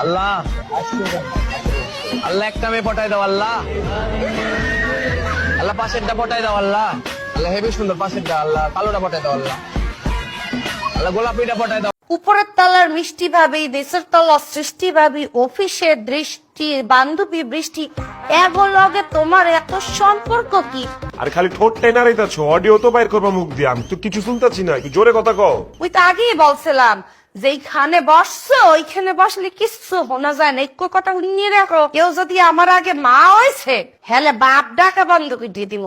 আল্লাহ আল্লাহ একটা মেয়ে পটাই দাও আল্লাহ। আল্লাহ পাশেরটা পটাই দাও আল্লাহ। আল্লাহ হেবি সুন্দর পাশেরটা আল্লাহ। কালোটা পটাই দাও আল্লাহ। আল্লাহ গোলাপিটা পটাই দাও। উপরের তলার মিষ্টি ভাবি, দেশের তলার সৃষ্টি ভাবি, অফিসের দৃষ্টি, বান্ধবী বৃষ্টি, এগুলোকে তোমার এত সম্পর্ক কি? আর খালি ঠোঁট টেনা রইতাছো, অডিও তো বাইর করবা মুখ দিয়ে। আমি তো কিছু শুনতাছি না, একটু জোরে কথা কও। ওই তো আগেই বলছিলাম যেইখানে বসছো ওইখানে বসলে কিছু শোনা যায় না, একটু কথা নিয়ে রাখো। কেউ যদি আমার আগে মা হয়েছে হেলে বাপ ডাকা বন্ধ করে দিয়ে দিব।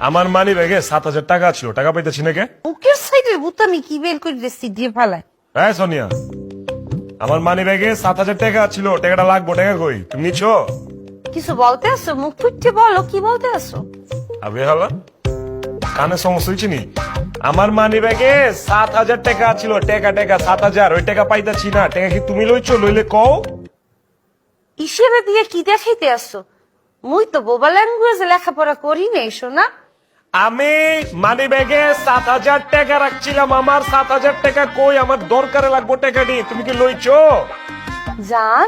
আমার মানি ব্যাগে 7,000 টাকা ছিল, টাকা পাইতেছি না কে? মুখের সাইডে বুতামি কি বের করে দিচ্ছি দিয়ে ফেলায়। হ্যাঁ সোনিয়া, আমার মানি ব্যাগে 7,000 টাকা ছিল, টাকাটা লাগবো। টাকা কই? তুমি নিছো? কিছু বলতে আসো? মুখ ফুটতে বলো কি বলতে আসো। আবে হালা, কানে সমস্যা হয়েছে নি? আমার মানি ব্যাগে 7,000 টাকা ছিল, টাকা 7,000, ওই টাকা পাইতাছি না। টাকা কি তুমি লইছো? লইলে কও। ইসেরে দিয়ে কি দেখাইতে আসো? মুই তো বোবা ল্যাঙ্গুয়েজে লেখাপড়া করি নাই শোনা। আমি মানি ব্যাগে 7,000 টাকা রাখছিলাম। আমার 7,000 টাকা কই? আমার দরকারে লাগবো টাকা নি। তুমি কি লইছো? জান,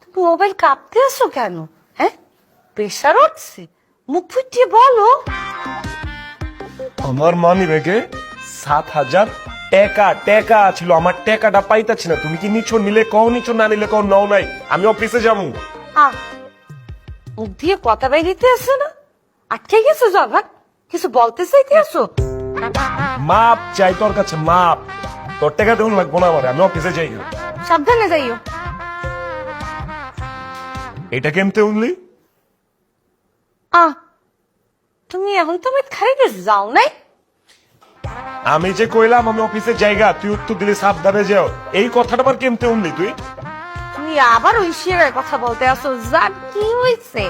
তুমি মোবাইল কাঁপতে আসো কেন? হ্যাঁ, প্রেশার উঠছে? মুখ ফুটিয়ে বলো। আমার মানি ব্যাগে 7,000 টাকা ছিল, আমার টাকাটা পাইতাছি না। তুমি কি নিছো? নিলে কও নিছো, না নিলে কও নাও নাই। আমি অফিসে যাবো। মুখ দিয়ে কথা বাইরিতে আসো না? আটকে গেছো জগৎ? কিছু বলতে চাইতে আসো? মাপ চাই তোর কাছে, মাপ। তোর টাকা দেউন লাগবো না আমার, আমি অফিসে যাই। সাবধানে যাইও। এটা কেমতে উনলি? তুমি এখন তুমি খাইতে যাও নাই? আমি যে কইলাম আমি অফিসে জায়গা, তুই উত্তর দিলি সাবধানে যাও। এই কথাটা আবার কেমতে উনলি তুই? তুমি আবার ওই শেয়ারের কথা বলতে আসো। যা কি হয়েছে?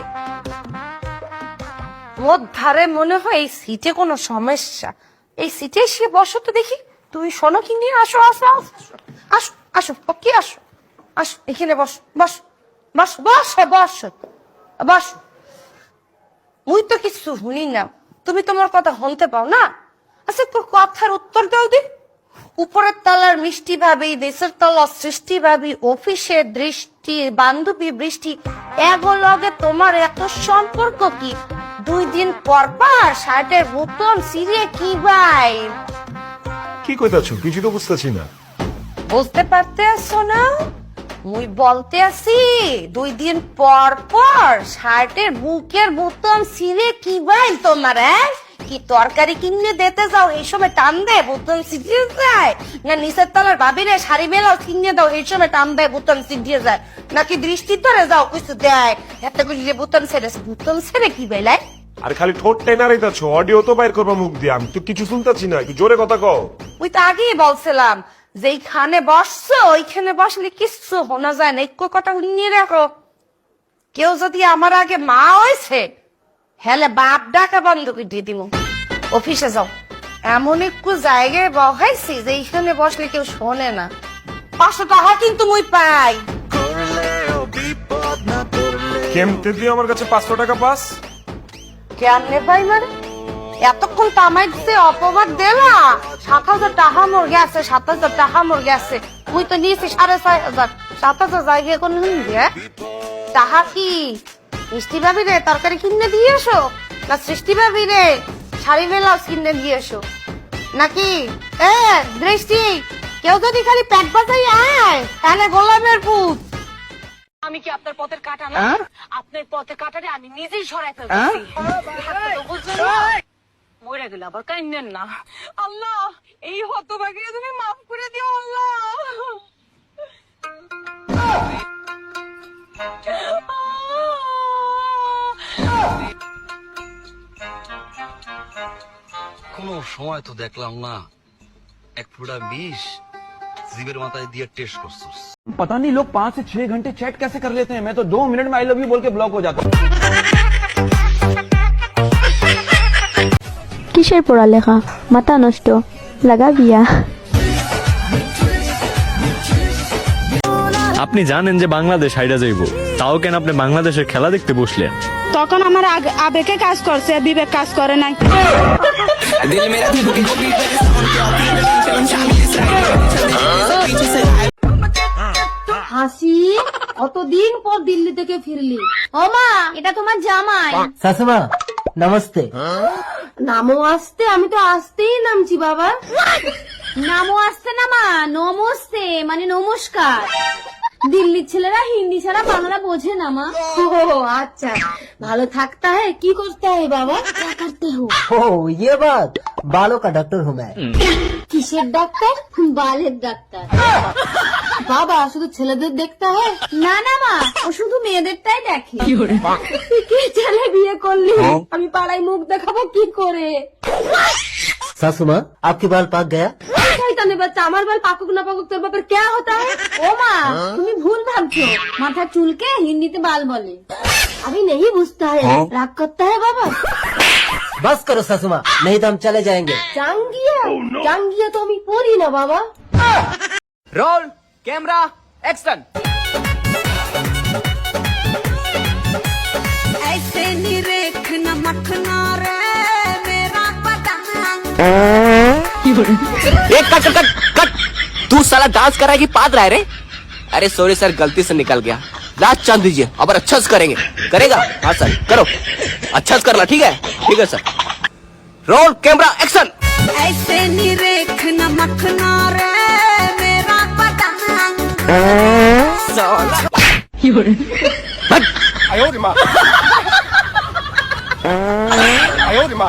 মোর ধারে মনে হয় এই সিটে কোনো সমস্যা। এই সিটে এসে বসো তো দেখি। তুমি শোনো কি নিয়ে আসো আসো আসো আসো আসো পকি আসো আসো এখানে বস বস বস বস বস বস। মুই তো কিছু শুনি না, তুমি তোমার কথা শুনতে পাও না? আচ্ছা তোর কথার উত্তর দাও দি। উপরের তলার মিষ্টি ভাবি, দেশের তলার সৃষ্টি ভাবি, অফিসের দৃষ্টি, বান্ধবী বৃষ্টি, এগুলোকে তোমার এত সম্পর্ক কি? 2 দিন পর পর শার্টের বোতাম ছিঁড়ে কি ভাই? কি কইতাছো? কিছু তো বুঝতেছি না। বুঝতে পারতে আসো না? মুই বলতে আসি 2 দিন পর পর শার্টের বুকের বোতাম ছিঁড়ে কি ভাই তোমার? কি তরকারি কিনে দিতে যাও এই সময় টান দেয় বোতাম ছিঁড়িয়ে যায়? না নিচের তলার ভাবিরে শাড়ি বেলাও কিনে দাও এই সময় টান দেয় বোতাম ছিঁড়িয়ে যায়? নাকি দৃষ্টি ধরে যাও কিছু দেয় এত করে বোতাম ছেড়েছে? বোতাম ছেড়ে কি বেলায়? আর খালি ঠোঁট টেনা রইতাছো, অডিও তো বাইর করবা মুখ দিয়ে। আমি তো কিছু শুনতাছি না, একটু জোরে কথা কও। ওই তো আগেই বলছিলাম যেইখানে বসছো ওইখানে বসলে কিছু শোনা যায় না, একটু কথা নিয়ে রাখো। কেউ যদি আমার আগে মা হয়েছে হেলে বাপ ডাকা বন্ধ করে দিয়ে দিব। অফিসে যাও। এমন একটু জায়গায় বহাইছি যে এইখানে বসলে কেউ শোনে না। 500 টাকা কিন্তু মুই পাই। কেমতে দিয়ে আমার কাছে 500 টাকা পাস? কেমনে পাই মানে? এতক্ষণ তামাই দিতে অপবাদ দেলা। 7,000 টাকা মোর গেছে, 7,000 টাকা মোর গেছে। মুই তো নিয়েছি 6,500। 7,000 জায়গায় কোন দিয়ে টাকা কি মিষ্টি ভাবি রে তরকারি কিনে দিয়ে এসো, না সৃষ্টি ভাবি রে শাড়ি ব্লাউজ কিনে দিয়ে এসো? নাকি দৃষ্টি কেউ যদি খালি পেট বাজাই আয় তাহলে গোলামের পুত। আমি কি আপনার পথের কাটা না? আপনার পথের কাটারে আমি নিজেই সরাই ফেলছি। মরে গেলে আবার কাইন্দেন না। আল্লাহ এই হতভাগী তুমি মাফ করে দিও আল্লাহ। কোনো সময় তো দেখলাম না এক ফোঁটা বিষ জিভের মাথায় দিয়ে টেস্ট করছিস। पता नहीं लोग 5 से 6 घंटे चैट कैसे कर लेते हैं। मैं तो 2 मिनट में आई लव यू बोल के ब्लॉक हो जाता हूँ। কিসের পড়ালেখা? মাথা নষ্ট, লাগা বিয়া। আপনি জানেন যে বাংলাদেশ হাইরা যাইব, তাও কেন আপনি বাংলাদেশের খেলা দেখতে বসলেন? তখন আমার আবেগে কাজ করছে, বিবেক কাজ করে নাই। হাসি কতদিন পর দিল্লি থেকে ফিরলি? ও মা, এটা তোমার জামাই। শাশুমা নমস্তে। নামও আসতে, আমি তো আসতেই নামছি বাবা। নামও আসতে না মা, নমস্তে মানে নমস্কার। দিল্লির ছেলেরা হিন্দি ছাড়া বাংলা বোঝে না মা। ও আচ্ছা, ভালো থাকতে হয় কি করতে হয় বাবা? क्या करते हो? ओ ये बात, बालों का डॉक्टर हूँ मैं। কিসের ডাক্তার? বালের ডাক্তার। বাবা শুধু ছেলেদের দেখতে হয়? না না মা, ও শুধু মেয়েদেরটাই দেখে। কি ছেলে বিয়ে করলি? আমি পাড়ায় মুখ দেখাবো কি করে? सासू माँ आपके बाल पाक गया? শয়তানের বাচ্চা, আমার বাল পাকুক না পাকুক তোর বাপের क्या होता है? ও মা, তুমি ভুল ভাবছো। মাথার চুলকে হিন্দিতে বাল বলে। अभी नहीं बुझता है, राग करता है बाबा। बस करो सासू माँ, नहीं तो हम चले जाएंगे। জাঙ্গিয়া জাঙ্গিয়া তো আমি পড়ি না বাবা। Roll camera action. ऐसे निरेखना मखना रे मेरा पतंग। एक कट कट कट। तू साला डांस कर रहा है कि पाद रहा है रे? अरे सॉरी सर, गलती से निकल गया। लास्ट चांस दीजिए, अब अच्छा से करेंगे। करेगा? हाँ सर करो, अच्छा से करना। ठीक है? ठीक है सर। Roll camera action. ऐसे निरेखना मखना रे मेरा पतंग। साला আয় ওরে মা আয় ওরে মা